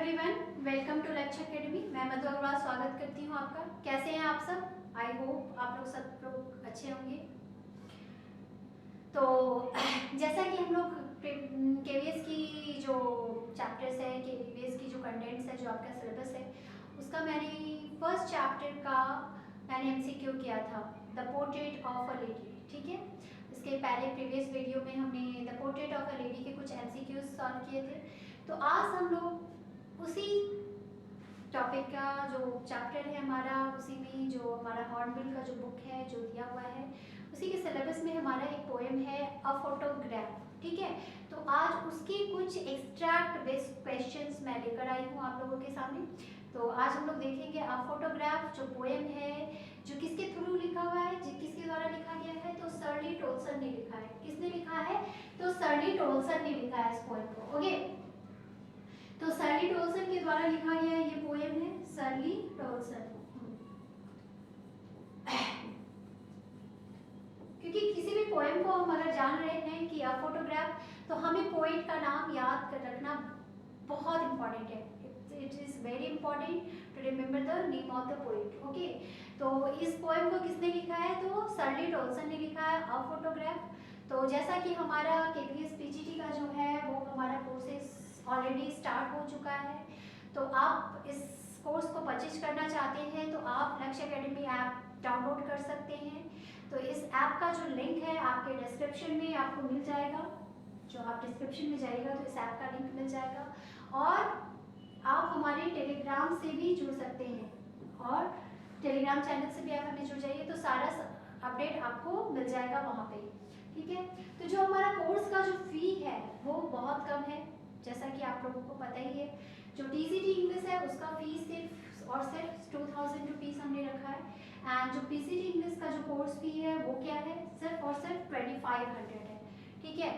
Everyone, welcome to लक्ष्य academy. मैं मधु अग्रवाल स्वागत करती हूँ आपका। कैसे हैं आप सब? आई होप आप लोग सब लोग अच्छे होंगे। तो जैसा कि हम लोग केवीएस की जो चैप्टर्स है, केवीएस की जो कंटेंट्स है, जो आपका सिलेबस है, उसका मैंने फर्स्ट चैप्टर का मैंने एमसीक्यू किया था, the portrait of a lady. ठीक है, इसके पहले प्रीवियस वीडियो में हमने the portrait of a lady के कुछ एमसीक्यूज सॉल्व किए थे। तो आज हम लोग उसी टॉपिक का जो चैप्टर है हमारा, उसी में जो हमारा हॉर्नबिल का जो बुक है जो दिया हुआ है, उसी के सिलेबस में हमारा एक पोएम है अ फोटोग्राफ। ठीक है, तो आज उसके कुछ एक्सट्रैक्ट बेस्ड क्वेश्चंस मैं लेकर आई हूँ आप लोगों के सामने। तो आज हम लोग देखेंगे अ फोटोग्राफ जो पोएम है, जो किसके थ्रू लिखा हुआ है, किसके द्वारा लिखा गया है, तो शर्ली टोल्सन ने लिखा है। किसने लिखा है? तो शर्ली टोल्सन ने लिखा है इस पोएम को। ओके, तो शर्ली टोल्सन के द्वारा लिखा गया ये पोएम है, शर्ली टोल्सन। क्योंकि किसी भी पोएम को हम अगर जान रहे हैं कि अ फोटोग्राफ, तो हमें पोएट का नाम याद कर रखना बहुत इंपॉर्टेंट है। It is very important to remember the name of the poet. Okay, तो इस पोएम को किसने लिखा है? तो शर्ली टोल्सन ने लिखा है अ फोटोग्राफ। तो जैसा कि हमारा केवीएस पीजीटी का जो है वो हमारा कोर्सेस ऑलरेडी स्टार्ट हो चुका है। तो आप इस कोर्स को परचेज करना चाहते हैं तो आप लक्ष्य एकेडमी ऐप डाउनलोड कर सकते हैं। तो इस ऐप का जो लिंक है आपके डिस्क्रिप्शन में आपको मिल जाएगा। जो आप डिस्क्रिप्शन में जाइएगा तो इस ऐप का लिंक मिल जाएगा, और आप हमारे टेलीग्राम से भी जुड़ सकते हैं, और टेलीग्राम चैनल से भी आप हमें जुड़ जाइए तो सारा अपडेट आपको मिल जाएगा वहाँ पे। ठीक है, तो जो हमारा कोर्स का जो फी है वो बहुत कम है, जैसा कि आप लोगों को पता ही है। जो टीसीटी इंग्लिश है उसका फीस सिर्फ और सिर्फ 2000 रुपीज़ हमने रखा है, एंड जो पीसीटी इंग्लिश का जो कोर्स फी है वो क्या है? सिर्फ और सिर्फ 2500 है। ठीक है,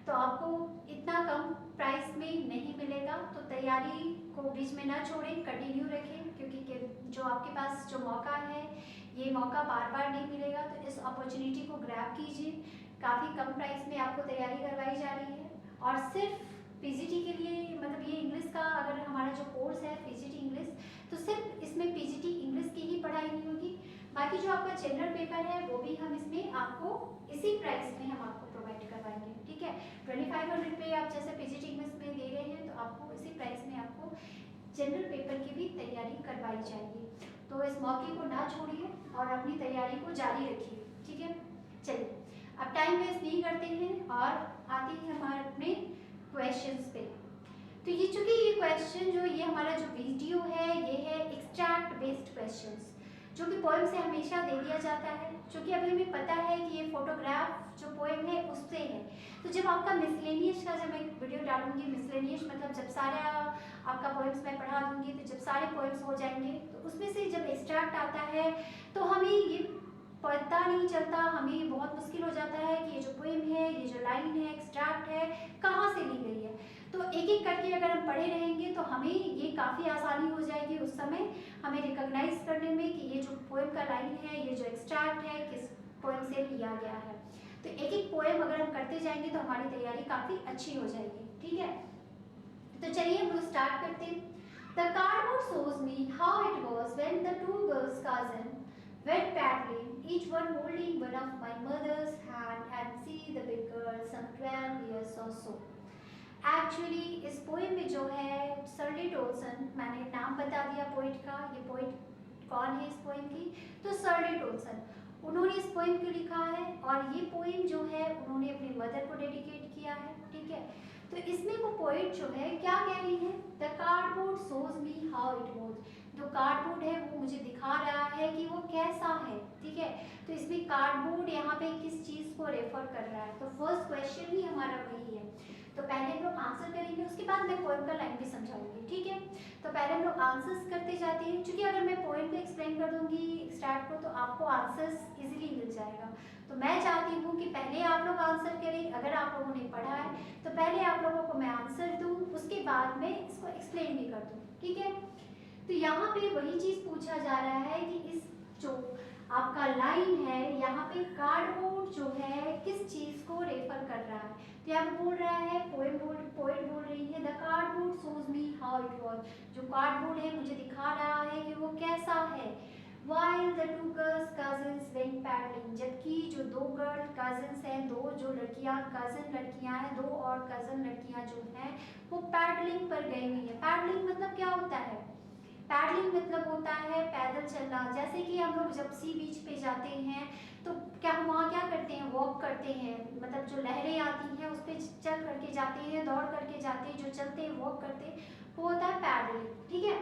तो आपको इतना कम प्राइस में नहीं मिलेगा। तो तैयारी को बीच में ना छोड़ें, कंटिन्यू रखें, क्योंकि जो आपके पास जो मौका है ये मौका बार बार नहीं मिलेगा। तो इस अपॉर्चुनिटी को ग्रैब कीजिए। काफ़ी कम प्राइस में आपको तैयारी करवाई जा रही है, और सिर्फ पीजीटी के लिए, मतलब ये इंग्लिश का अगर हमारा जो कोर्स है पीजीटी इंग्लिश, तो सिर्फ इसमें पीजीटी इंग्लिश की ही पढ़ाई नहीं होगी। बाकी जो आपका जनरल पेपर है वो भी हम इसमें आपको इसी प्राइस में हम आपको प्रोवाइड करवाएंगे। ठीक है, 2500 पे आप जैसे पीजीटी इंग्लिश में दे रहे हैं, तो आपको इसी प्राइस में आपको जनरल पेपर की भी तैयारी करवाई जाएगी। तो इस मौके को ना छोड़िए और अपनी तैयारी को जारी रखिए। ठीक है, चलिए अब टाइम वेस्ट नहीं करते हैं और आते हैं हमारे अपने क्वेश्चंस पे। तो ये चूंकि ये क्वेश्चन जो ये हमारा जो वीडियो है ये है एक्सट्रैक्ट बेस्ड क्वेश्चंस, जो कि पोएम से हमेशा दे दिया जाता है। क्योंकि अभी हमें पता है कि ये फोटोग्राफ जो पोएम है उससे है। तो जब आपका मिसलेनियस का जब एक वीडियो डालूंगी, मिसलेनियस मतलब जब सारा आपका पोएम्स मैं पढ़ा दूंगी, तो जब सारे पोएम्स हो जाएंगे तो उसमें से जब एक्सट्रैक्ट आता है तो हमें ये पता नहीं चलता, हमें बहुत मुश्किल हो जाता है कि ये जो पोएम है, ये जो लाइन है, एक्सट्रैक्ट है, कहाँ से ली गई है। तो एक एक करके अगर हम पढ़े रहेंगे तो हमें ये काफ़ी आसानी हो जाएगी उस समय हमें रिकॉग्नाइज करने में कि ये जो पोएम का लाइन है, ये जो एक्सट्रैक्ट है, किस पोएम से लिया गया है। तो एक एक पोएम अगर हम करते जाएंगे तो हमारी तैयारी काफ़ी अच्छी हो जाएगी। ठीक है, तो चलिए हम लोग स्टार्ट करते हैं। The cardboard shows me how it was when the two girls cousin went paddling, each one holding one of my mother's hand, and see the big girl some 12 years or so. Actually इस poem में जो है Shirley टोल्सन, मैंने नाम बता दिया poet का, ये पोइट कौन है इस पोएम की? तो शर्ली टोल्सन, उन्होंने इस पोएम को लिखा है, और ये पोएम जो है उन्होंने अपनी मदर को डेडिकेट किया है। ठीक है, तो इसमें वो पोइट जो है क्या कह रही है? The cardboard shows me how it was. जो कार्डबोर्ड है वो मुझे दिखा रहा है कि वो कैसा है। ठीक है, तो इसमें कार्डबोर्ड यहाँ पे किस चीज़ को रेफर कर रहा है? तो फर्स्ट क्वेश्चन ही हमारा वही है। तो पहले हम लोग आंसर करेंगे, उसके बाद मैं पोएम का लाइन भी समझाऊंगी। ठीक है, तो पहले हम लोग आंसर्स करते जाते हैं, क्योंकि अगर मैं पोएम को एक्सप्लेन कर दूंगी स्टार्ट को तो आपको आंसर्स इजीली मिल जाएगा। तो मैं चाहती हूँ कि पहले आप लोग आंसर करें। अगर आप लोगों ने पढ़ा है तो पहले आप लोगों को मैं आंसर दूँ, उसके बाद मैं इसको एक्सप्लेन भी कर दूँ। ठीक है, तो यहाँ पे वही चीज़ पूछा जा रहा है कि इस जो आपका लाइन है यहाँ पे कार्डबोर्ड जो है किस चीज को रेफर कर रहा है? तो यहाँ पे बोल रहा है पोएट बोल रही है the cardboard shows me how it was. जो कार्डबोर्ड है मुझे दिखा रहा है कि वो कैसा है। While the two girls cousins went paddling, जबकि जो दो गर्ल कजन्स हैं, दो जो लड़कियां कजन लड़कियां हैं, दो और कजन लड़कियां जो हैं वो पैडलिंग पर गई हुई है। पैडलिंग मतलब क्या होता है? पैडलिंग मतलब होता है पैदल चलना। जैसे कि हम लोग जब सी बीच पे जाते हैं तो क्या हम वहाँ क्या करते हैं? वॉक करते हैं, मतलब जो लहरें आती हैं उस पर चल करके जाते हैं, दौड़ करके जाते हैं, जो चलते हैं वॉक करते हैं, वो होता है पैडलिंग। ठीक है।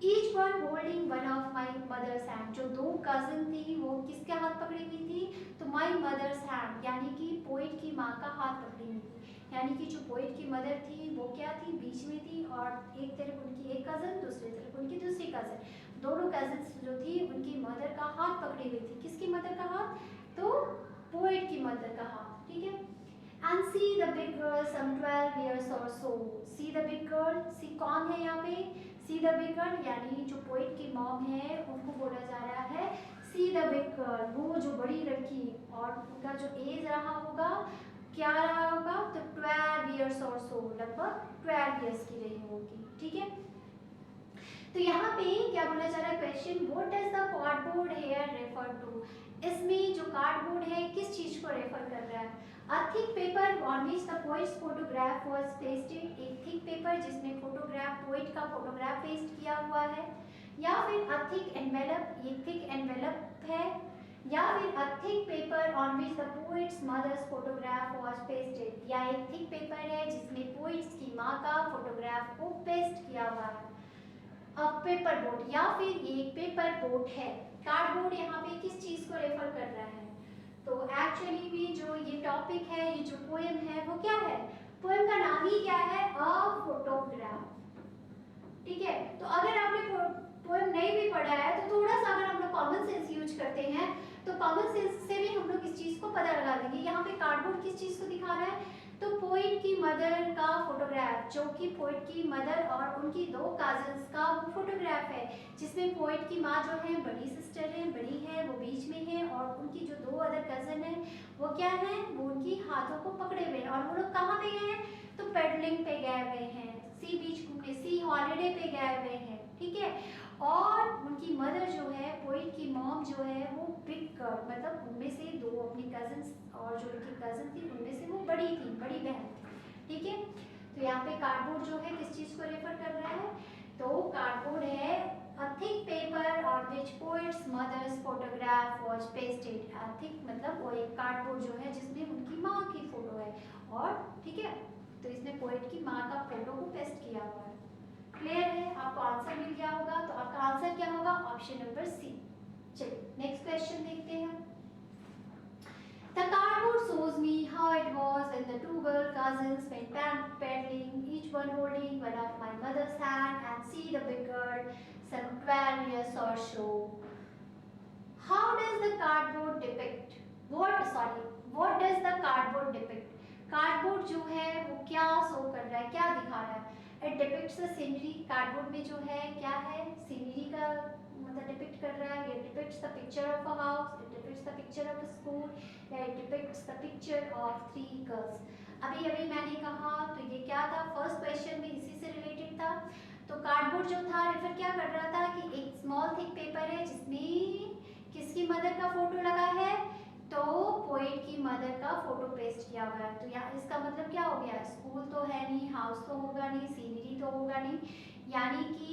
Each one holding one of my mother's hand, जो दो कजन थी वो किसके हाथ पकड़ी हुई थी? तो माई मदर्स हैंड, यानी कि पोइट की माँ का हाथ पकड़ी हुई थी। यानी कि जो पोइट की मदर थी वो क्या थी? बीच में थी, और एक तरफ उनकी एक कजन, दूसरी तरफ उनकी दूसरी कजन, दोनों कजन्स जो थी उनकी मदर का हाथ पकड़ी हुई थी। किसकी मदर का हाथ? तो पोइट की मदर का हाथ। ठीक है। And see the big girl some 12 years or so. See the big girl, see कौन है यहाँ पे? See the big girl यानी जो पोइट की मॉम है उनको बोला जा रहा है see the big girl, वो जो बड़ी लड़की, और उनका जो एज रहा होगा क्या रहा होगा? तो 12 years or so, लगभग 12 years की रही होगी। ठीक है। तो यहाँ पे क्या बोला जा रहा है? Question, what does the cardboard here refer to? इसमें जो कार्डबोर्ड है किस चीज को रेफर कर रहा है? A thick paper on which the poet's photograph was pasted, एक thick paper जिसमें फोटोग्राफ, पोइट का फोटोग्राफ पेस्ट किया हुआ है, या फिर a thick envelope, ये thick envelope है, या फिर a thick paper on which the poet's mother's photograph was pasted, या एक thick paper है जिसमें पोइट्स की माँ का फोटोग्राफ को पेस्ट किया हुआ है। अब पेपर बोट, या फिर एक पेपर बोट है। कार्डबोर्ड यहाँ पे किस चीज को रेफर कर रहा है? तो एक्चुअली भी जो ये टॉपिक है, ये जो पोएम है वो क्या है? पोएम का नाम ही क्या है? A photograph. ठीक है। तो अगर आपने पोएम नहीं भी पढ़ा है तो थोड़ा सा अगर हम लोग कॉमन सेंस यूज करते हैं तो कॉमन सेंस से भी हम लोग इस चीज को पता लगा देंगे। यहाँ पे कार्डबोर्ड किस चीज को दिखा रहा है? तो पोइट की मदर का फोटोग्राफ, जो कि पोइट की मदर और उनकी दो कजन्स का वो फोटोग्राफ है, जिसमें पोइट की माँ जो है बड़ी सिस्टर है, बड़ी है, वो बीच में है, और उनकी जो दो अदर कजन है वो क्या है? वो उनकी हाथों को पकड़े हुए हैं। और वो लोग कहाँ पे गए हैं? तो पेडलिंग पे गए हुए हैं, सी बीच घूमने, सी हॉलीडे पे गए हुए हैं। ठीक है। और उनकी मदर जो है, पोइट की मॉम जो है, वो बिग गर्ल, मतलब उनमें से दो अपनी कजन्स, और जो उनकी कजन थी उनमें से वो बड़ी थी, बड़ी बहन थी। ठीक है। तो यहाँ पे कार्डबोर्ड जो है किस चीज को रेफर कर रहा है? तो कार्डबोर्ड है a thick paper on which poet's mother's photograph was pasted. a thick मतलब वो एक कार्डबोर्ड जो है जिसमें उनकी माँ की फोटो है, और ठीक है, तो इसमें पोइट की माँ का फोटो को पेस्ट किया हुआ है। क्लियर है? आपको आंसर मिल गया होगा। तो आपका आंसर क्या होगा? Option number C. चलिए नेक्स्ट क्वेश्चन देखते हैं। The cardboard shows me how it was when the two girl cousins went paddling, each one holding one of my mother's hand, and see the big girl, some 12 years or so. How does the cardboard depict? What does the cardboard depict? Cardboard जो है वो क्या show कर रहा है, क्या दिखा रहा है? It depicts the scenery. Cardboard में जो है क्या है? सीनरी का मतलब डिपिक्ट कर रहा है। It depicts the picture of a house, it depicts the picture of a school, या it depicts the picture of 3 girls. अभी अभी मैंने कहा तो ये क्या था? फर्स्ट क्वेश्चन में इसी से रिलेटेड था। तो कार्डबोर्ड जो था रेफर क्या कर रहा था कि एक स्मॉल थिक पेपर है जिसमें किसकी मदर का फोटो लगा है? तो पोइट की मदर का फोटो पेस्ट किया हुआ है। तो यहाँ इसका मतलब क्या हो गया? स्कूल तो है नहीं, हाउस तो होगा नहीं, सीनरी तो होगा नहीं, यानी कि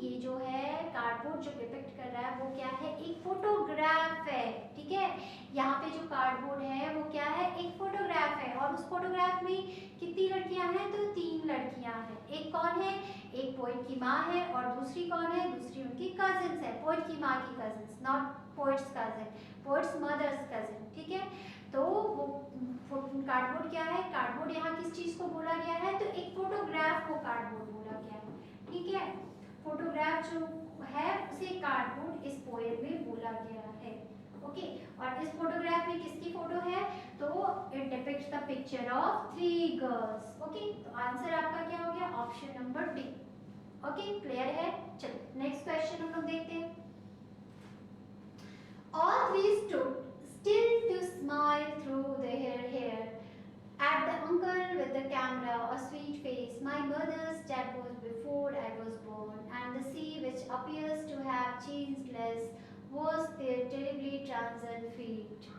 ये जो है कार्डबोर्ड जो डिपिक्ट कर रहा है वो क्या है? एक फोटोग्राफ है। ठीक है। यहाँ पे जो कार्डबोर्ड है वो क्या है? एक फोटोग्राफ है, और उस फोटोग्राफ में कितनी लड़कियां हैं? तो 3 लड़कियां हैं। एक कौन है? एक पोइट की माँ है, और दूसरी कौन है? दूसरी उनकी कजिन्स है, पोइट की माँ की cousins, not poet's cousin, poet's mother's cousin. ठीक है। तो वो कार्डबोर्ड क्या है? कार्डबोर्ड यहाँ किस चीज को बोला गया है? तो एक फोटोग्राफ को कार्डबोर्ड बोला गया है। ठीक है। फोटोग्राफ जो है उसे कार्डबोर्ड इस पोएम में बोला गया है। ओके। और इस फोटोग्राफ में किसकी फोटो है? तो it depicts the picture of 3 girls. Okay. तो आंसर आपका क्या हो गया? Option number D. Okay. Clear है? चलो नेक्स्ट क्वेश्चन हम लोग देखते हैं। All 3 stood still to smile through their hair at the uncle with the camera, a sweet face. My mother's dad was before I was born. appears to have changed less was their terribly transient fate.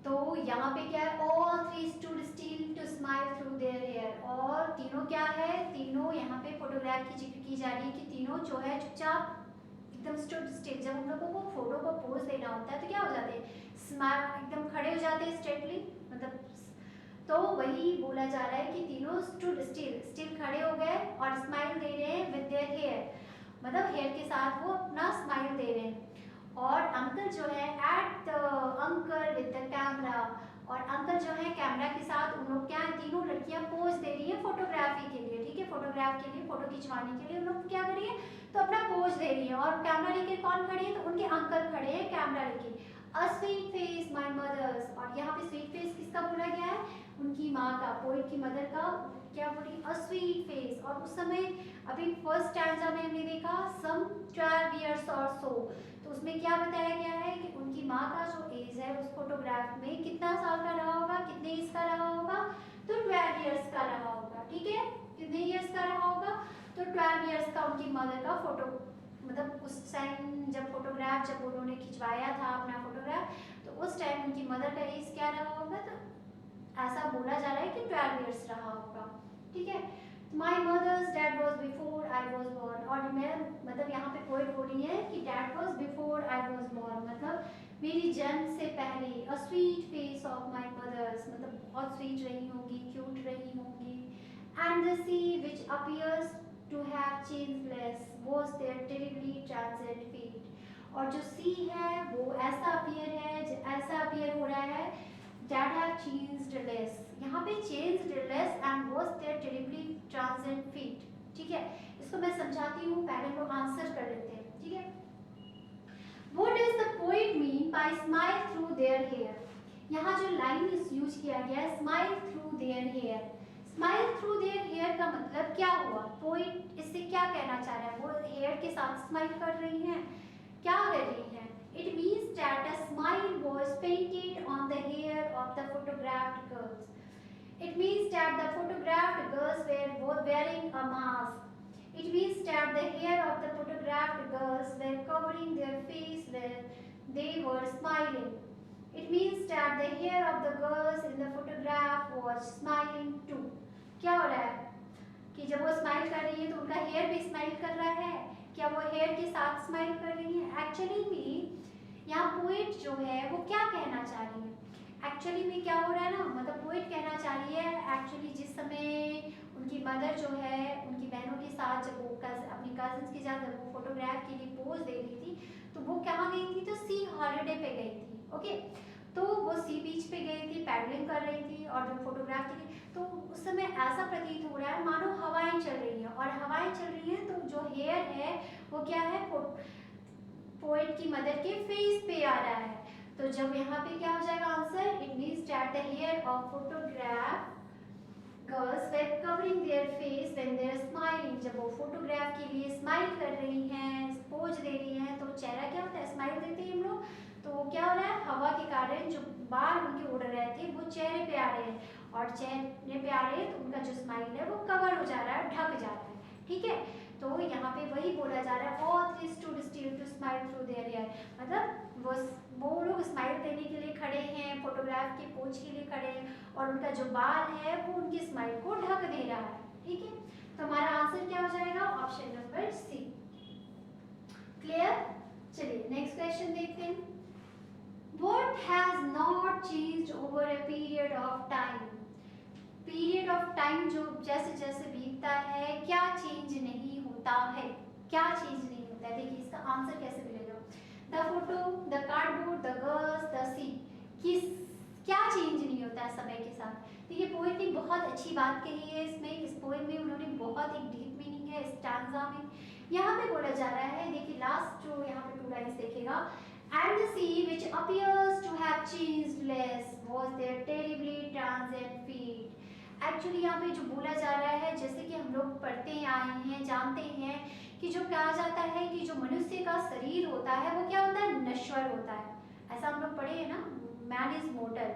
तो यहाँ पे क्या है, all three stood still to smile through their hair, और तीनों क्या है, तीनों यहाँ पे फोटोग्राफ की जिक्र की जा रही है कि तीनों जो है चुपचाप एकदम स्टूड स्टिल। जब हम लोगों को फोटो को पोज देना होता है तो क्या हो जाते हैं, स्माइल एकदम खड़े हो जाते हैं स्ट्रेटली, मतलब तो वही बोला जा रहा है कि तीनों स्टूड स्टिल खड़े हो गए और स्माइल दे रहे हैं विद देयर हेयर, मतलब हेयर के साथ वो अपना स्माइल दे रहे हैं। और अंकल जो है at the uncle with the camera, और अंकल जो है कैमरा के साथ, उन लोग क्या है, तीनों लड़कियां पोज दे रही है फोटोग्राफी के लिए, ठीक है, फोटोग्राफ के लिए, फोटो खिंचवाने के लिए उन लोग क्या कर रही है, तो अपना पोज दे रही है। और कैमरा लेके कौन खड़े हैं, तो उनके अंकल खड़े हैं कैमरा लेके। A sweet face my mother's, और यहाँ पे स्वीट फेस किसका बोला गया है, उनकी माँ का, पोइट की मदर का क्या बोली, अ स्वीट फेस। और उस समय अभी फर्स्ट स्टैंजा में हमने देखा सम 12 इयर्स और सो, तो उसमें क्या बताया गया है कि उनकी माँ का जो एज है उस फोटोग्राफ में कितना साल का रहा होगा, कितने एज का रहा होगा, तो 12 इयर्स का रहा होगा, ठीक है, कितने इयर्स का रहा होगा, तो 12 इयर्स का उनकी मदर का फोटो, मतलब उस टाइम जब फोटोग्राफ, जब उन्होंने खिंचवाया था अपना फोटोग्राफ, तो उस टाइम उनकी मदर का एज क्या रहा होगा, तो ऐसा बोला जा रहा है कि 12 इयर्स रहा होगा, ठीक है। My mother's dad was before I was born, और मैं मतलब यहाँ पे पोएट बोली है कि dad was before I was born, मतलब मेरी जन्म से पहले। A sweet face of my mother's, मतलब बहुत स्वीट रही होंगी, क्यूट रही होंगी। And the sea which appears to have changed less washed their terribly transient feet, और जो सी है वो ऐसा अपीयर है, ऐसा अपीयर हो रहा है that have changed less, यहाँ पे changed less and was their terribly transient fate, ठीक है। इसको मैं समझाती हूँ, पहले हम लोग आंसर कर लेते हैं, ठीक है। What does the poet mean by smile through their hair? यहाँ जो लाइन यूज किया गया है smile through their hair, smile through their hair का मतलब क्या हुआ, पोएट इससे क्या कहना चाह रहा है, वो हेयर के साथ स्माइल कर रही हैं, क्या कर रही हैं, it means that a smile was painted on the hair of the photographed girls. It means that the photographed girls were wearing a mask. It means that the hair of the photographed girls were covering their face when they were smiling. It means that the hair of the girls in the photograph was smiling too. क्या हो रहा है कि जब वो smile कर रही है तो उनका हेयर भी स्माइल कर रहा है, क्या वो हेयर के साथ स्माइल कर रही है। एक्चुअली में यहाँ पोएट जो है वो क्या कहना चाह रही है, एक्चुअली में क्या हो रहा है ना, मतलब पोएट कहना चाह रही है एक्चुअली जिस समय उनकी मदर जो है उनकी बहनों के साथ, जब वो अपनी कजन्स के साथ जब वो फोटोग्राफ के लिए पोज दे रही थी, तो वो कहाँ गई थी, तो सी हॉलिडे पे गई थी, ओके, तो वो सी बीच पे गई थी, पैडलिंग कर रही थी, और जब फोटोग्राफ के लिए, तो उस समय ऐसा प्रतीत हो रहा है मानो हवाएं चल रही हैं, और हवाएं चल रही हैं तो जो हेयर है वो क्या है, पोएट की मदर के फेस पे आ रहा है। तो जब यहाँ पे क्या हो जाएगा answer, it means that the hair of photograph girls were covering their face when they are smiling, जब वो फोटोग्राफ के लिए स्माइल कर रही हैं, पोज दे रही हैं, तो चेहरा क्या होता है, स्माइल देते हैं हम लोग, तो क्या हो रहा है, हवा के कारण जो बाल उनके उड़ रहे थे वो चेहरे पे आ रहे हैं, और चेहरे पे आ रहे हैं तो उनका जो स्माइल है वो कवर हो जा रहा है, ढक जा रहा है, ठीक है। तो यहाँ पे वही बोला जा रहा है, all three stood still to smile through their hair, मतलब वो लोग स्माइल देने के लिए खड़े हैं, फोटोग्राफ के पोज के लिए खड़े हैं, और उनका जो बाल है वो उनकी स्माइल को ढक दे रहा है, ठीक है। तो हमारा आंसर क्या हो जाएगा, ऑप्शन नंबर सी। क्लियर, चलिए नेक्स्ट क्वेश्चन देखते हैं। What has not changed over a period of time? Period of time जो जैसे जैसे बीतता है क्या चेंज नहीं होता है, क्या चेंज नहीं होता है, देखिए इसका आंसर कैसे मिलेगा, the photo, the cardboard, the girls, the sea, किस क्या चेंज नहीं होता है समय के साथ। देखिए पोएट ने बहुत अच्छी बात कही है इसमें, इस पोएम में उन्होंने बहुत एक डीप मीनिंग है स्टैंजा में। यहाँ पे बोला जा रहा है, देखिए लास्ट जो यहाँ पे 2 लाइन्स देखेगा, and the sea which appears to have changed less was their terribly transient fate। Actually यहाँ पे जो बोला जा रहा है, जैसे कि हम लोग पढ़ते आए हैं, जानते हैं कि जो कहा जाता है कि जो मनुष्य का शरीर होता है वो क्या होता है, नश्वर होता है, ऐसा हम लोग पढ़े हैं ना, मैन इज मोर्टल,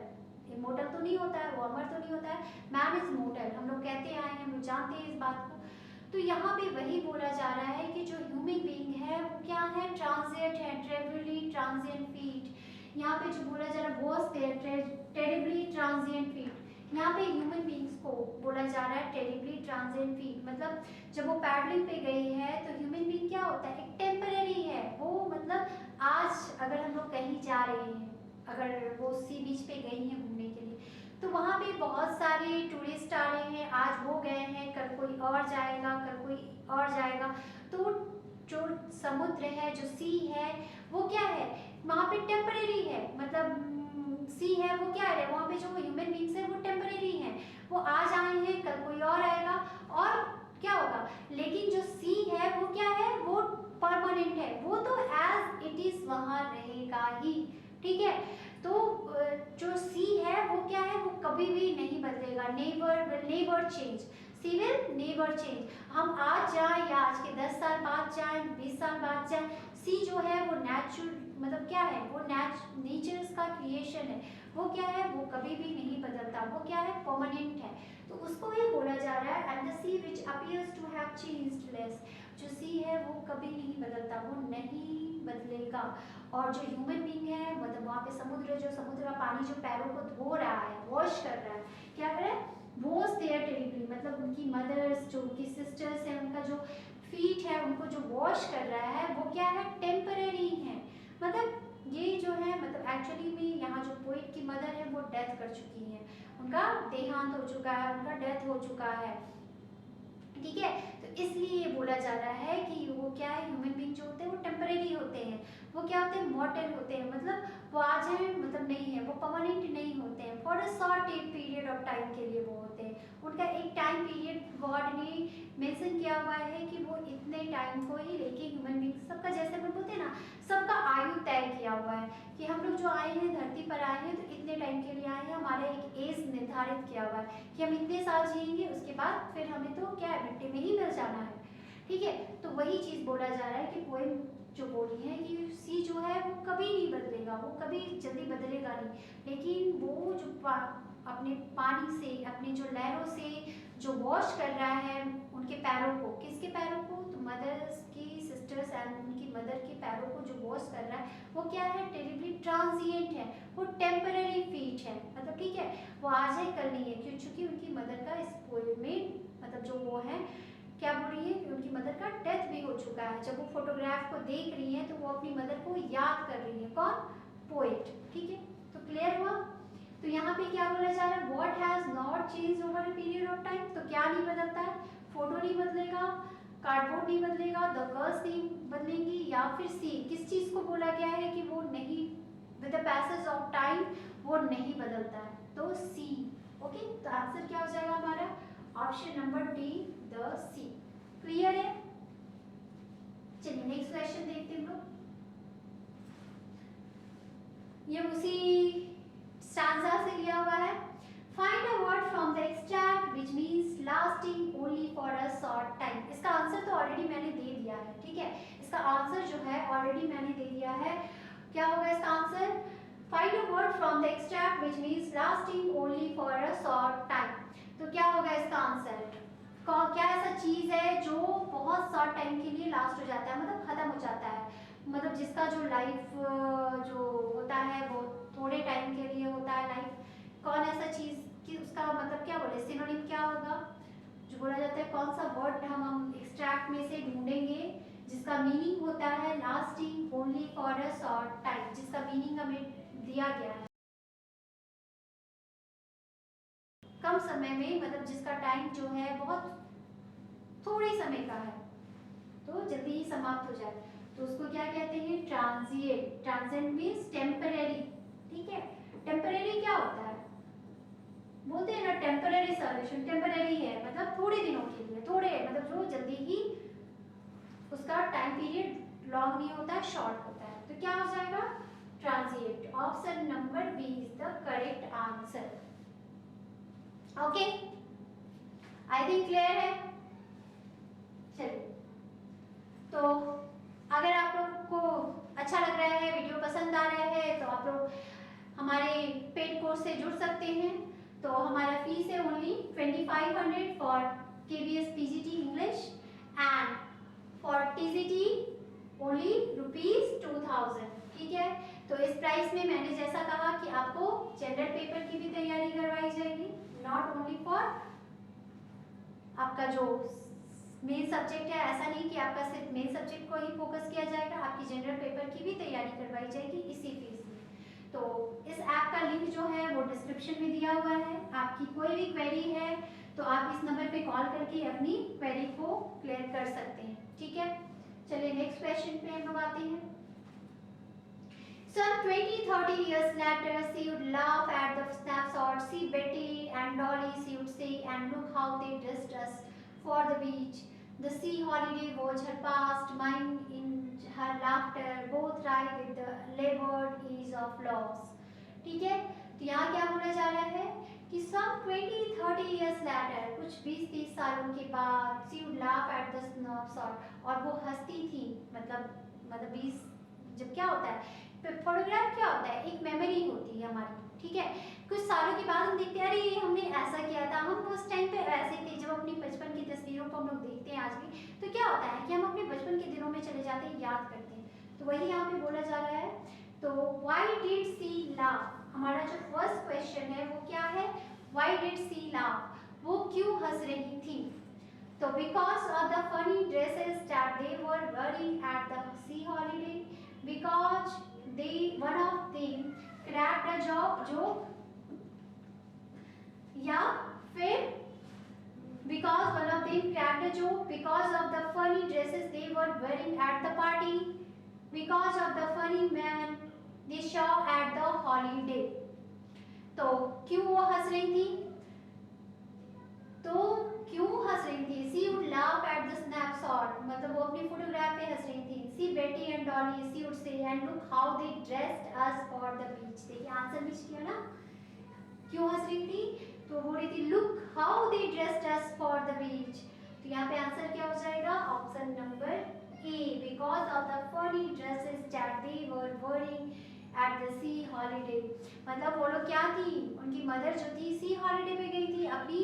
इमोर्टल तो नहीं होता है, वो अमर तो नहीं होता है, मैन इज मोर्टल, हम लोग कहते आए हैं, हम लोग जानते हैं इस बात को। तो यहाँ पे वही बोला जा रहा है कि जो ह्यूमन बीइंग है वो क्या है, ट्रांजिएंट है, टेम्परेरी ट्रांजिएंट फीट। यहाँ पे जो बोला जा रहा है वॉज टेरिबली ट्रांजिएंट फीट, यहाँ पे ह्यूमन बीइंग्स को बोला जा रहा है टेरिबली ट्रांजिएंट फीट। मतलब जब वो पैडलिंग पे गई है तो ह्यूमन बीइंग क्या होता है, एक टेम्परेरी है वो। मतलब आज अगर हम लोग कहीं जा रहे हैं, अगर वो सी बीच पे गई हैं घूमने के लिए, तो वहाँ पे बहुत सारे टूरिस्ट आ रहे हैं, आज वो गए हैं, कल कोई और जाएगा, कल कोई और जाएगा। तो जो समुद्र है, जो सी है, वो क्या है, वहाँ पे टेम्परेरी है। मतलब सी है वो क्या है, वहाँ पे जो ह्यूमन बीइंग्स है वो टेम्परेरी हैं, वो आज आए हैं, कल कोई और आएगा और क्या होगा। लेकिन जो सी है वो क्या है, वो परमानेंट है, वो तो एज इट इज वहाँ रहेगा ही, ठीक है। तो जो सी है वो क्या है, वो कभी भी नहीं बदलेगा, never change, sea will never change. हम आज जाए या आज के 10 साल बाद जाए, 20 साल बाद जाए, सी जो है वो नेचुरल, मतलब क्या है, वो नेचर का क्रिएशन है, वो क्या है, वो कभी भी नहीं बदलता, वो क्या है, परमानेंट है। तो उसको ये बोला जा रहा है, and the sea which appears to have changed less, जो सी है वो कभी नहीं बदलता, वो नहीं बदलेगा। और जो ह्यूमन बीइंग है, मतलब वहाँ पे समुद्र, जो समुद्र का पानी जो पैरों को धो रहा है, वॉश कर रहा है, क्या कर रहा है, वॉश देयर टेरिटरी, मतलब उनकी मदर्स, जो उनकी सिस्टर्स है, उनका जो फीट है, उनको जो वॉश कर रहा है, वो क्या है, टेम्पररी है। मतलब ये जो है, मतलब एक्चुअली में यहाँ जो पोइट की मदर है वो डेथ कर चुकी है, उनका देहांत हो चुका है, उनका डेथ हो चुका है, ठीक है। तो इसलिए ये बोला जा रहा है कि वो क्या है, ह्यूमन बीइंग जो होते हैं वो टेम्परेरी होते हैं, वो क्या होते हैं, मॉर्टल होते हैं, मतलब वो आज है मतलब नहीं है, वो परमानेंट नहीं होते हैं, फॉर अ शॉर्ट एक पीरियड ऑफ टाइम के लिए वो होते हैं, उनका एक टाइम पीरियड गॉड ने मेंशन किया हुआ है कि वो इतने टाइम को ही लेके ह्यूमन बीइंग, सबका जैसे हम बोलते हैं ना, सबका आयु तय किया हुआ है कि हम लोग जो आए हैं, धरती पर आए हैं, तो इतने टाइम के लिए आए हैं, हमारा एक एज निर्धारित किया हुआ है कि हम इतने साल जिएंगे, उसके बाद फिर हमें तो क्या है, मिट्टी में ही मिल जाना है, ठीक है। तो वही चीज बोला जा रहा है कि पोएम जो बोली है कि सी जो है वो कभी नहीं बदलेगा, वो कभी जल्दी बदलेगा नहीं, लेकिन वो जो अपने पानी से, अपने जो लहरों से जो वॉश कर रहा है उनके पैरों को, किसके पैरों को, तो मदर्स की, सिस्टर्स एंड उनकी मदर के पैरों को जो वॉश कर रहा है, वो क्या है, टेरिबली ट्रांजिएंट है, वो टेम्पररी फीट है, मतलब ठीक है, वो आज है कल नहीं है, क्यों, चूंकि उनकी मदर का इस पोएम में, मतलब जो वो है क्या बोल रही है कि उनकी मदर का डेथ भी हो चुका है। जब वो फोटोग्राफ को देख रही है तो वो अपनी मदर को याद कर रही है, कौन, पोएट, ठीक है। तो क्लियर हुआ। तो यहाँ पे क्या बोला जा रहा है, what has not change over a period of time, तो क्या नहीं बदलता है, फोटो नहीं बदलेगा, कार्डबोर्ड नहीं बदलेगा, द गर्ल्स नहीं बदलेंगी, या फिर सी, किस चीज को बोला गया है कि वो नहीं, with the passage of time वो नहीं बदलता है, तो सी, ओके। तो आंसर क्या हो जाएगा हमारा, option number D, the sea. Clear है। चलिए नेक्स्ट क्वेश्चन देखते हैं हम लोग। ये उसी स्टैंजा से लिया हुआ है। Find a word from the extract which means lasting only for a short time. इसका आंसर तो ऑलरेडी मैंने दे दिया है, ठीक है, इसका आंसर जो है ऑलरेडी मैंने दे दिया है। क्या होगा इसका answer, find a word from the extract which means lasting only for a short time. तो क्या होगा इसका आंसर, क्या ऐसा चीज है जो बहुत शॉर्ट टाइम के लिए लास्ट हो जाता है, मतलब खत्म हो जाता है, मतलब जिसका जो लाइफ जो होता है वो थोड़े टाइम के लिए होता है लाइफ, कौन ऐसा चीज कि उसका मतलब क्या बोले, सिनोनिम क्या होगा, जो बोला जाता है, कौन सा वर्ड हम एक्सट्रैक्ट में से ढूंढेंगे जिसका मीनिंग होता है lasting only for a short time, जिसका मीनिंग हमें दिया गया है कम समय में, मतलब जिसका टाइम जो है बहुत थोड़े समय का है, तो जल्दी ही समाप्त हो जाए, तो उसको क्या कहते हैं, ट्रांजिएंट। ट्रांजिएंट मींस टेम्परेरी, ठीक है। टेम्परेरी क्या होता है, बोलते हैं ना टेम्परेरी सॉल्यूशन, टेम्परेरी है मतलब थोड़े दिनों के लिए, थोड़े मतलब जो जल्दी ही उसका टाइम पीरियड लॉन्ग नहीं होता है, शॉर्ट होता है, तो क्या हो जाएगा, transient. Option number B is the correct answer, okay. I think clear है। चलिए, तो अगर आप लोग को अच्छा लग रहा है, वीडियो पसंद आ रहा है, तो आप लोग हमारे पेड कोर्स से जुड़ सकते हैं। तो हमारा फीस है only 2500 for KBS PGT English and for TCT only ₹2000। ठीक है, तो इस प्राइस में मैंने जैसा कहा कि आपको जनरल पेपर की भी तैयारी करवाई जाएगी, नॉट ओनली फॉर आपका जो मेन सब्जेक्ट है। ऐसा नहीं कि आपका सिर्फ मेन सब्जेक्ट को ही फोकस किया जाएगा, आपकी जनरल पेपर की भी तैयारी करवाई जाएगी इसी फीस में। तो इस ऐप का लिंक जो है वो डिस्क्रिप्शन में दिया हुआ है। आपकी कोई भी क्वेरी है तो आप इस नंबर पे कॉल करके अपनी क्वेरी को क्लियर कर सकते हैं। ठीक है, चलिए नेक्स्ट क्वेश्चन पे हम लोग आते हैं। Some 20-30 years later, she would laugh at the snapshot. See Betty and Dolly, she would say, and look how they dressed us for the beach. The sea holiday was her past, mine in her laughter, both right with the labored ease of loss. ठीक है, तो यहाँ क्या बोला जा रहा है कि some 20-30 years later, कुछ 20-30 सालों के बाद, she would laugh at the snapshot, और वो हंसती थी, मतलब 20, जब क्या होता है फोटोग्राफ, क्या होता है एक मेमोरी होती है हमारी। ठीक है, कुछ सालों के बाद हम देखते हैं अरे ये हमने ऐसा किया था, हम उस टाइम पे ऐसे थे। जब अपनी बचपन की तस्वीरों को हम लोग देखते हैं आज भी, तो क्या होता है कि हम अपने बचपन के दिनों में चले जाते हैं, याद करते हैं। तो वही यहाँ पे बोला जा रहा है। तो व्हाई डिड सी लाफ, हमारा जो फर्स्ट क्वेश्चन है वो क्या है, व्हाई डिड सी लाफ, वो क्यों हंस रही थी। तो because of the funny dresses that they were wearing at the C holiday, because one of them cracked a joke, या फिर because one of them cracked a joke, because of the funny dresses they were wearing at the party, because of the funny man they saw at the holiday। तो क्यों वो हंस रही थी, तो क्यों हंस रही थी। She would laugh at the snapshot, मतलब वो अपनी फोटोग्राफ पे हंस रही थी। See Betty and Dolly, she would say, and look how they dressed us for the beach। देखिए आंसर मिच किया ना, क्यों हंस रही थी, तो बोल रही थी look how they dressed us for the beach। तो यहाँ पे आंसर क्या हो जाएगा, option number A, because of the funny dresses that they were wearing at the sea holiday। मतलब वो लोग क्या थी, उनकी मदर जो थी सी हॉलीडे पे गई थी अपनी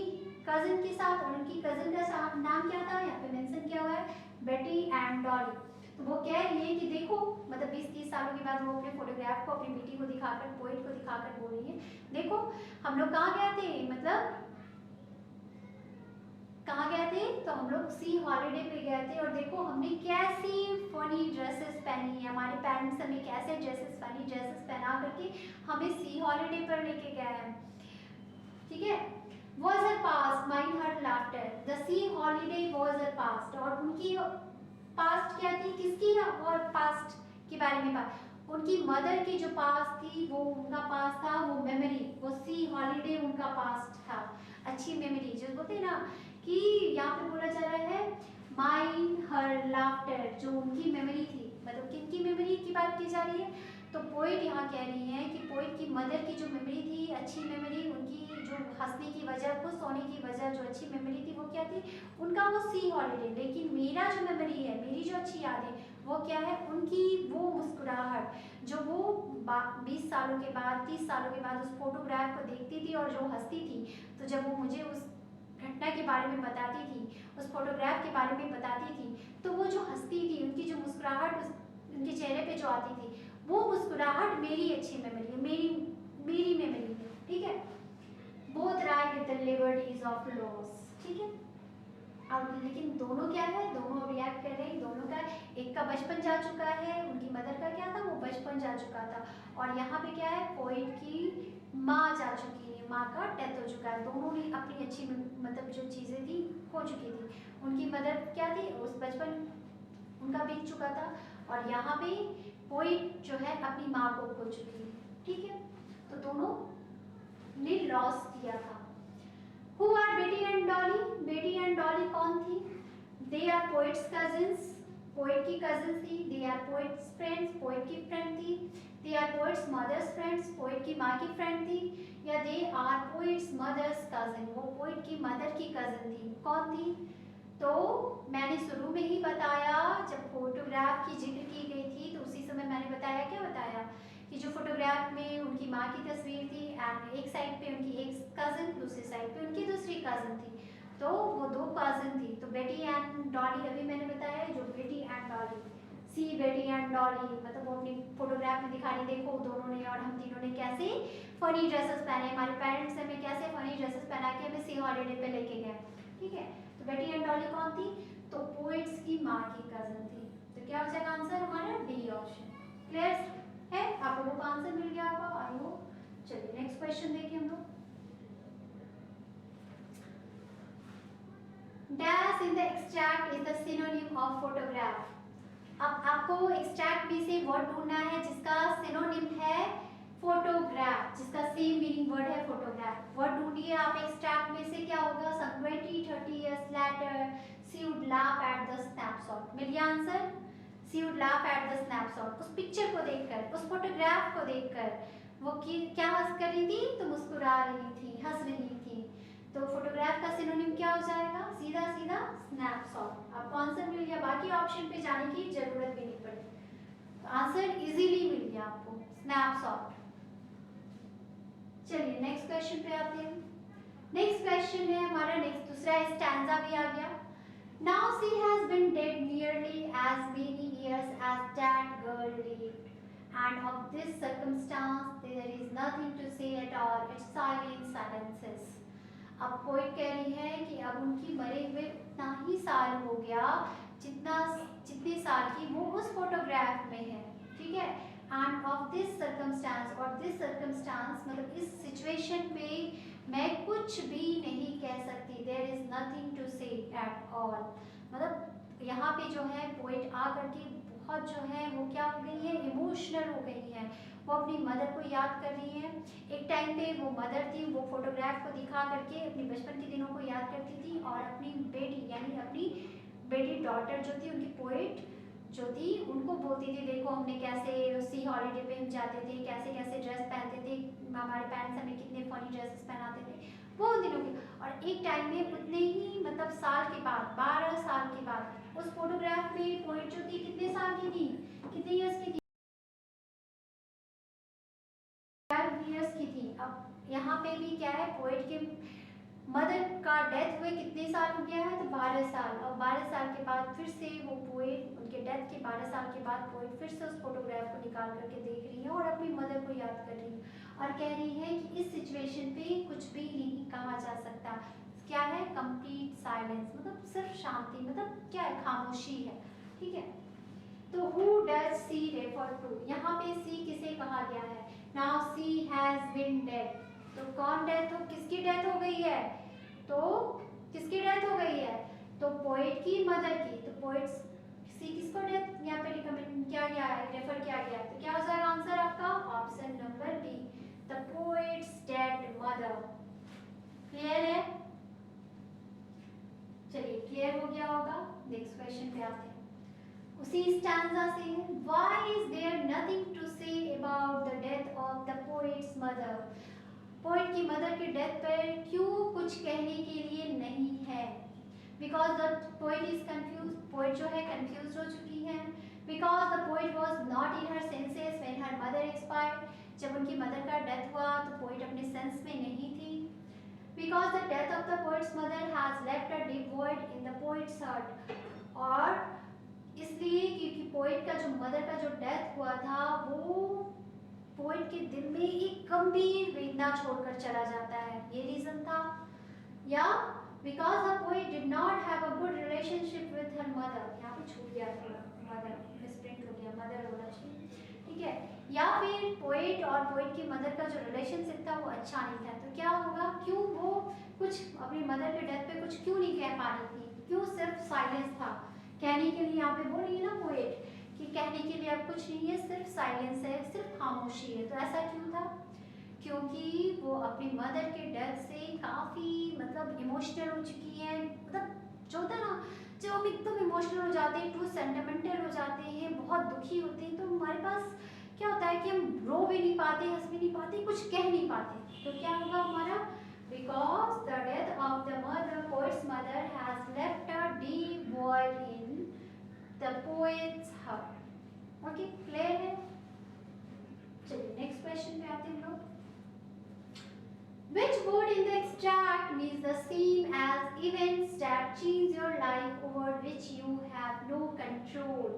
कजिन के साथ, और उनकी कजिन का नाम क्या था, यहाँ पे मेंशन किया हुआ है बेटी एंड डॉली। तो वो कह रही है कि देखो, मतलब 20-30 सालों के बाद वो अपने फोटोग्राफ को अपनी बेटी को दिखाकर, पोएट को दिखाकर बोल रही है देखो हम लोग कहाँ गए थे, मतलब कहाँ गए थे, तो हम लोग सी हॉलीडे पे गए थे, और देखो हमने कैसी फनी ड्रेसेस पहनी है, हमारे पेरेंट्स हमें कैसे फनी ड्रेसेस पहना करके हमें सी हॉलीडे पर लेके गए हैं। ठीक है, was her past, mine her laughter, the sea holiday was her past, और उनकी पास्ट क्या थी, किसकी और पास्ट के बारे में बात, उनकी मदर की जो पास्ट थी वो उनका पास्ट था, वो मेमोरी, वो सी हॉलीडे उनका पास्ट था, अच्छी मेमोरी। जो बोलते हैं ना कि यहाँ पे बोला जा रहा है माइन हर लाफ्टर, जो उनकी मेमोरी थी, मतलब किनकी मेमोरी की बात की जा रही है, तो पोइट यहाँ कह रही है कि पोइट की मदर की जो मेमोरी थी, अच्छी मेमोरी, उनकी जो हंसने की वजह, खुश होने की वजह, जो अच्छी मेमोरी थी वो क्या थी, उनका वो सी हॉलीडे। लेकिन मेरा जो मेमोरी है, मेरी जो अच्छी याद है वो क्या है, उनकी वो मुस्कुराहट, जो वो 20 सालों के बाद, 30 सालों के बाद उस फोटोग्राफ को देखती थी और जो हंसती थी। तो जब वो मुझे उस घटना के बारे में बताती थी, उस फोटोग्राफ के बारे में बताती थी, तो वो जो हंसती थी, उनकी जो मुस्कुराहट उनके चेहरे पे जो आती थी, वो मुस्कुराहट मेरी अच्छी मेमोरी है, मेरी मेमोरी है। ठीक है, both right with the liberties of loss. ठीक है, अब लेकिन दोनों क्या है, दोनों रिएक्ट कर रहे हैं, दोनों का, एक का बचपन जा चुका है, उनकी मदर का क्या था, वो बचपन जा चुका था, और यहाँ पे क्या है, पोइट की माँ जा चुकी है, माँ का डेथ हो चुका है। दोनों ने अपनी अच्छी मतलब जो चीज़ें थी खो चुकी थी। उनकी मदर क्या थी, उस बचपन उनका बीत चुका था, और यहाँ पे पोइट जो है अपनी माँ को खो चुकी है। ठीक है, तो दोनों ने लॉस किया था। Who are Betty and Dolly? Betty and Dolly कौन थी? They are poets cousins, poet की कजिन थी। They are poets friends, poet की फ्रेंड थी। They are poets mother's friends, poet की माँ की फ्रेंड थी। या they are poets mother's cousin, वो पोइट की मदर की कजिन थी। कौन थी? तो मैंने शुरू में ही बताया, जब फोटोग्राफ की जिक्र की गई थी तो उसी समय मैंने बताया, क्या बताया, कि जो फोटोग्राफ में उनकी माँ की तस्वीर थी, एंड एक साइड पे उनकी एक कज़न, दूसरी साइड पे उनकी दूसरी कज़न थी। तो वो दो कजन थी, तो बेटी एंड डॉली, अभी मैंने बताया जो बेटी एंड डॉली, सी बेटी एंड डॉली, मतलब वो अपनी फोटोग्राफ में दिखा रही, देखो दोनों ने और हम तीनों ने कैसे फनी ड्रेसेस पहने, हमारे पेरेंट्स हमें कैसे फनी ड्रेसेस पहना के हमें सी हॉलीडे पे लेके गए, ठीक है। तो बेटी एंड डॉली कौन थी, तो पोएट्स की माँ की कजन थी। तो क्या हो जाएगा आंसर हमारा डी ऑप्शन। क्लियर है, आप लोगों को आंसर मिल गया होगा आई होप। चलिए नेक्स्ट क्वेश्चन देखिए हम लोग। Dash in the extract is the synonym of photograph. अब आपको एक्सट्रैक्ट में से वर्ड ढूंढना है जिसका सिनोनिम है फोटोग्राफ, जिसका सेम मीनिंग वर्ड है फोटोग्राफ। वर्ड ढूंढिए आप एक्सट्रैक्ट में से, क्या होगा, सम 20-30 years later she would laugh at the snapshot। मिल गया answer, she would laugh at the snapshot। उस पिक्चर को देखकर, उस फोटोग्राफ को देखकर वो क्या हंस कर रही थी, तो मुस्कुरा रही थी, हंस रही थी। तो फोटोग्राफ का सिनोनिम क्या हो जाएगा, सीधा सीधा स्नैपशॉट। आपको आंसर मिल गया, बाकी ऑप्शन पे जाने की जरूरत भी नहीं पड़ी, तो आंसर इजीली मिल गया आपको, स्नैपशॉट। चलिए नेक्स्ट क्वेश्चन पे आते हैं। नेक्स्ट क्वेश्चन है हमारा, नेक्स्ट दूसरा स्टैंजा भी आ गया। Now she has been dead nearly as many years as that girl lived, and of this circumstance there is nothing to say at all. It's silent silences. अब poet कह रही है कि अब उनकी मरे हुए उतना ही साल हो गया जितने साल की वो उस फोटोग्राफ में है, ठीक है। एंड ऑफ दिस सर्कमस्टांस, और दिस सर्कमस्टांस मतलब इस सिचुएशन में मैं कुछ भी नहीं कह सकती, देयर इज नथिंग टू से एट ऑल। मतलब यहाँ पे जो है पोइट आ करके बहुत जो है वो क्या हो गई है, इमोशनल हो गई है। वो अपनी मदर को याद कर रही है। एक टाइम पे वो मदर थी, वो फोटोग्राफ को दिखा करके अपने बचपन के दिनों को याद करती थी, और अपनी बेटी यानी अपनी बेटी डॉटर जो थी, उनकी पोइट जो थी, उनको बोलती थी देखो हमने कैसे सी हॉलीडे पे हम जाते थे, कैसे कैसे ड्रेस पहनते थे, हमारे पेरेंट्स हमें कितने फनी ड्रेसेस पहनाते थे वो उन दिनों की। और एक टाइम में उतने ही मतलब साल के बाद, 12 साल के बाद उस फोटोग्राफ में पोइट जो थी कितने साल की थी, कितने ईयर्स की थी, 12 ईयर्स की थी। अब यहाँ पे भी क्या है, पोइट के मदर का डेथ हुए कितने साल हो गया है, तो 12 साल। और 12 साल के बाद फिर से वो पोइट, उनके डेथ के 12 साल के बाद पोइट फिर से उस फोटोग्राफ को निकाल करके देख रही है और अपनी मदर को याद कर रही है, और कह रही है कि इस सिचुएशन पे कुछ भी नहीं कहा जा सकता। क्या है, कंप्लीट साइलेंस, मतलब सिर्फ शांति, मतलब क्या है, खामोशी है, ठीक है। तो who does sea refer to, यहाँ पे सी किसे कहा गया है, now sea has been dead, तो कौन डेथ हो, किसकी डेथ हो गई है, तो किसकी डेथ हो गई है, तो पोएट की मदर की। तो पोएट सी किसको डेथ यहाँ पे रिकमेंड किया गया है, रेफर किया गया है, तो क्या हो जाएगा आंसर आपका, option number B, the poet's dead mother. Clear है, चलिए क्लियर हो गया होगा। नेक्स्ट क्वेश्चन पे आते हैं, उसी स्टैंजा से, why is there nothing to say about the death of the poet's mother। Poet की मदर की डेथ पर क्यों कुछ कहने के लिए नहीं है, because the poet is confuse, poet जो है कंफ्यूज हो चुकी है। Because the poet was not in her senses when her mother expired, जब उनकी मदर का डेथ हुआ तो पोइट अपने सेंस में नहीं थी। Because the death of the poets mother has left a deep void in the poets heart, और इसलिए क्योंकि पोइट का जो मदर का जो डेथ हुआ था वो पोइट के दिल में एक गंभीर वेदना छोड़कर चला जाता है, ये रीजन था। या because the poet did not have a good relationship with her mother, यहाँ पे छूट गया था, मदर मिसप्रिंट हो गया, मदर होना चाहिए, ठीक है। या फिर पोइट और पोइट की मदर का जो रिलेशनशिप था वो अच्छा नहीं था, तो क्या होगा, क्यों वो कुछ अपनी मदर के डेथ पे कुछ क्यों नहीं कह पा रही थी, क्यों सिर्फ साइलेंस था। कहने के लिए यहाँ पे बोल रही है ना पोएट कि कहने के लिए अब कुछ नहीं है, सिर्फ साइलेंस है, सिर्फ खामोशी है। तो ऐसा क्यों था, क्योंकि वो अपनी मदर के डेथ से काफ़ी मतलब इमोशनल हो चुकी है। मतलब जो होता है ना, जब हम एकदम इमोशनल हो जाते हैं, टू सेंटिमेंटल हो जाते हैं, बहुत दुखी होते हैं, तो हमारे पास क्या होता है कि हम रो भी नहीं पाते, हंस भी नहीं पाते, कुछ कह नहीं पाते। तो क्या होगा हमारा, because the death of the mother, poet's mother has left a deep void in the poet's heart। Okay, clear है। चलिए नेक्स्ट क्वेश्चन पे आते हैं हम लोग। Which word in the extract means the same as events that change your life over which you have no control?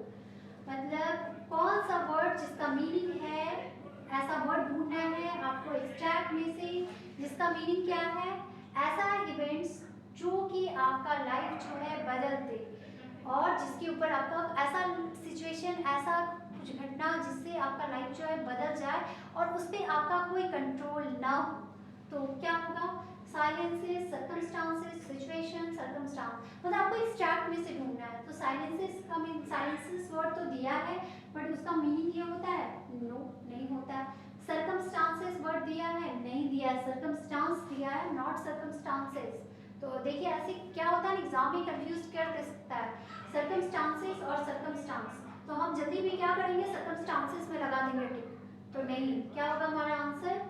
मतलब कौन सा वर्ड जिसका मीनिंग है, ऐसा वर्ड ढूंढना है आपको एक्सट्रैक्ट में से, जिसका मीनिंग क्या है, ऐसा इवेंट्स जो कि आपका लाइफ जो है बदल दे, और जिसके ऊपर आपका ऐसा सिचुएशन, ऐसा कुछ घटना जिससे आपका लाइफ जो है बदल जाए और उस पर आपका कोई कंट्रोल ना हो। तो क्या होगा, साइलेंसेस, सर्कमस्टांसेस, सिचुएशन, सर्कमस्टांस, मतलब आपको एक्सट्रैक्ट में से ढूंढना है। तो साइलेंसेस का मीन, साइलेंसेस वर्ड तो दिया है बट उसका मीनिंग ये होता है, नो नहीं होता है। सर्कमस्टांसेस वर्ड दिया है, नहीं दिया है। सर्कमस्टांस दिया है, नॉट सर्कमस्टांसेस। तो देखिए ऐसे क्या होता है, एग्जाम में कंफ्यूज कर सकता है सर्कमस्टांसेस और सर्कमस्टांस। तो हम जल्दी भी क्या करेंगे, सर्कमस्टांसेस में लगा देंगे टिक, तो नहीं, क्या होगा हमारा आंसर,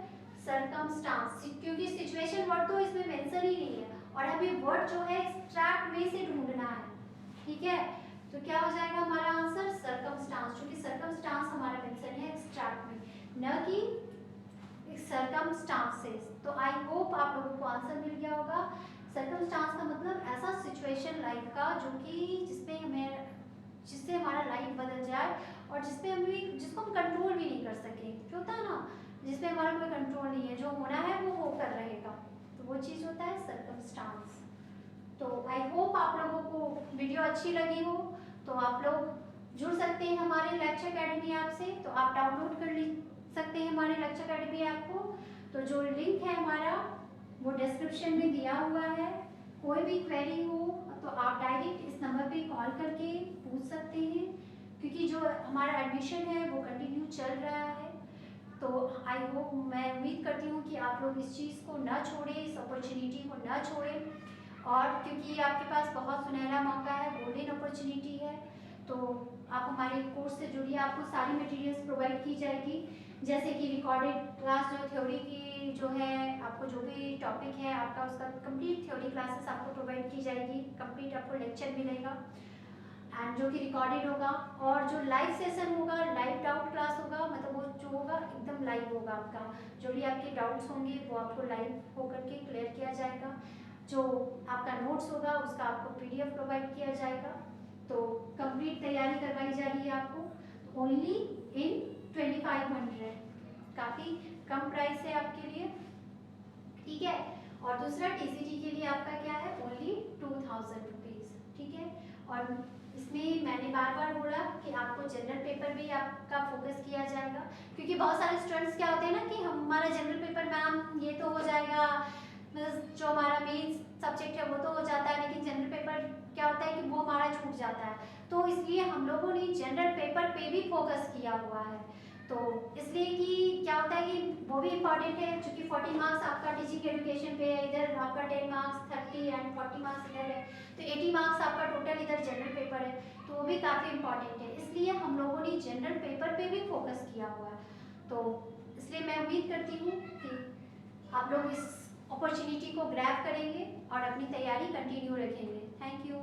सर्कमस्टांस, क्योंकि सिचुएशन वर्ड तो इसमें मेंशन ही नहीं है और हमें वर्ड जो है एक्सट्रैक्ट में से ढूंढना है, ठीक है। तो क्या हो जाएगा हमारा आंसर, सर्कमस्टांस, क्योंकि सर्कमस्टांस हमारा मेंशन है एक्सट्रैक्ट में, न कि सर्कमस्टांसेस। तो आई होप आप लोगों को आंसर मिल गया होगा। सर्कमस्टांस का मतलब ऐसा सिचुएशन लाइफ का जो कि जिससे हमारा लाइफ बदल जाए और जिसको हम कंट्रोल भी नहीं कर सके, जो होता है ना जिसमें हमारा कोई कंट्रोल नहीं है, जो होना है वो होकर रहेगा, तो वो चीज़ होता है सर्कमस्टांस। तो आई होप आप लोगों को वीडियो अच्छी लगी हो। तो आप लोग जुड़ सकते हैं हमारे लेक्चर अकेडमी ऐप से, तो आप डाउनलोड कर सकते हैं हमारे लेक्चर अकेडमी ऐप को। तो जो लिंक है हमारा वो डिस्क्रिप्शन में दिया हुआ है। कोई भी क्वेरी हो तो आप डायरेक्ट इस नंबर पे कॉल करके पूछ सकते हैं, क्योंकि जो हमारा एडमिशन है वो कंटिन्यू चल रहा है। तो आई होप, मैं उम्मीद करती हूँ कि आप लोग इस चीज़ को ना छोड़ें, इस अपॉर्चुनिटी को ना छोड़ें, और क्योंकि आपके पास बहुत सुनहरा मौका है, गोल्डन अपॉर्चुनिटी है। तो आप हमारे कोर्स से जुड़िए, आपको सारी मटेरियल्स प्रोवाइड की जाएगी, जैसे कि रिकॉर्डेड क्लास, जो थ्योरी की जो है, आपको जो भी टॉपिक है आपका उसका कंप्लीट थ्योरी क्लासेस आपको प्रोवाइड की जाएगी, कंप्लीट आपको लेक्चर मिलेगा एंड जो कि रिकॉर्डेड होगा, और जो लाइव सेशन होगा, लाइव डाउट क्लास होगा, मतलब वो जो होगा एकदम लाइव होगा, आपका जो भी आपके डाउट्स होंगे वो आपको लाइव होकर के क्लियर किया जाएगा। जो आपका नोट्स होगा उसका आपको पीडीएफ प्रोवाइड किया जाएगा। तो कंप्लीट तैयारी करवाई जा रही है आपको ओनली इन 2500, काफ़ी कम प्राइस है आपके लिए, ठीक है। और दूसरा टीसीटी के लिए आपका क्या है, ओनली 2000 रुपीज़, ठीक है। और इसमें मैंने बार बार बोला कि आपको जनरल पेपर भी आपका फोकस किया जाएगा, क्योंकि बहुत सारे स्टूडेंट्स क्या होते हैं ना कि हमारा जनरल पेपर मैम ये तो हो जाएगा, जो हमारा मेन सब्जेक्ट है वो तो हो जाता है, लेकिन जनरल पेपर क्या होता है कि वो हमारा छूट जाता है। तो इसलिए हम लोगों ने जनरल पेपर पे भी फोकस किया हुआ है। तो इसलिए कि क्या होता है कि वो भी इम्पॉर्टेंट है, क्योंकि 40 मार्क्स आपका टीचिंग एजुकेशन पे है, इधर आपका 10 मार्क्स 30 एंड 40 मार्क्स इधर है, तो 80 मार्क्स आपका टोटल इधर जनरल पेपर है, तो वो भी काफ़ी इम्पॉर्टेंट है। इसलिए हम लोगों ने जनरल पेपर पे भी फोकस किया हुआ है। तो इसलिए मैं उम्मीद करती हूँ कि आप लोग इस अपॉर्चुनिटी को ग्रैब करेंगे और अपनी तैयारी कंटिन्यू रखेंगे। Thank you.